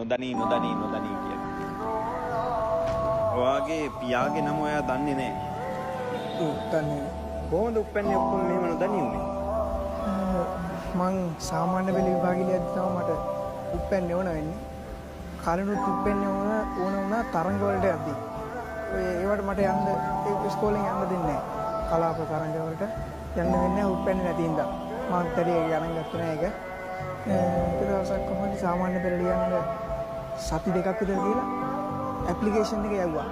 නොදනී කියලා. ඔයාගේ පියාගේ නම ඔයා දන්නේ නැහැ. දන්නේ කොහොමද උප්පැන්නේ ඔක්කොම මෙහෙම නොදනී උනේ? මං සාමාන්‍ය පෙළ විභාගිලියක් තමයි මට උප්පැන්නේ ඕන වෙන්නේ. කලිනුත් උප්පැන්නේ ඕන වුණා තරඟ වලට යද්දී. ඒවට මට යන්න ඒ ඉස්කෝලෙන් යන්න දෙන්නේ නැහැ. කලාප තරඟ වලට යන්න දෙන්නේ නැහැ උප්පැන්නේ නැති හින්දා. මං තරේ ගණන් ගත්තේ නැහැ ඒක. ඊට දවසක් කොහොමද සාමාන්‍ය පෙළ ලියන්න සති දෙකක් විතර කියලා ඇප්ලිකේෂන් එක යවුවා.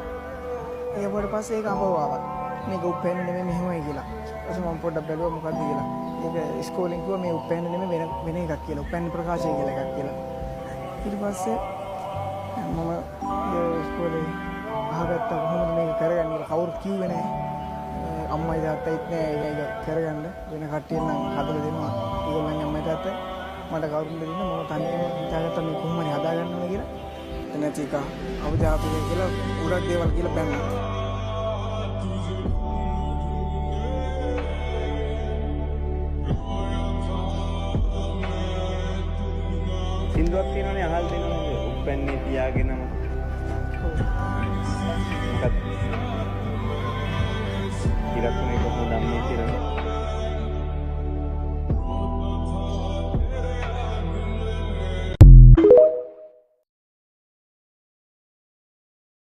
ඒවට පස්සේ ඒක අපව ආවා. මේක උප්පැන්නේ නෙමෙයි මෙහෙමයි කියලා. ඊට මම පොඩ්ඩක් බැලුවා මොකක්ද කියලා. ඒක ඉස්කෝලෙන් කිව්වා මේ උප්පැන්නේ නෙමෙයි වෙන එකක් කියලා. උප්පැන්නේ ප්‍රකාශය කියලා එකක් කියලා. ඊට පස්සේ මම ඉස්කෝලේ අහගත්තා කොහොමද මේක කරගන්නේ කියලා. කවුරුත් කිව්වේ නැහැ. අම්මයි තාත්තයිත් නෑ ඒක කරගන්න. වෙන කට්ටිය නම් හදලා දෙනවා. ඒගොල්ලන්ගේ අම්මයි තාත්තයි මට කවුරුන්ද දෙන්න මම තනියම හිතාගත්තා මේ කොහොම හරි හදාගන්න ඕන කියලා. එතනත් එක අවදාපිය කියලා උඩක් දේවල් කියලා බැන්නා. සින්දුවක් තියෙනවනේ අහල් දෙනවනේ උප්පැන්නේ පියාගෙන මොකක්ද? ඉරක්නේ කොහොමද මේ කියලා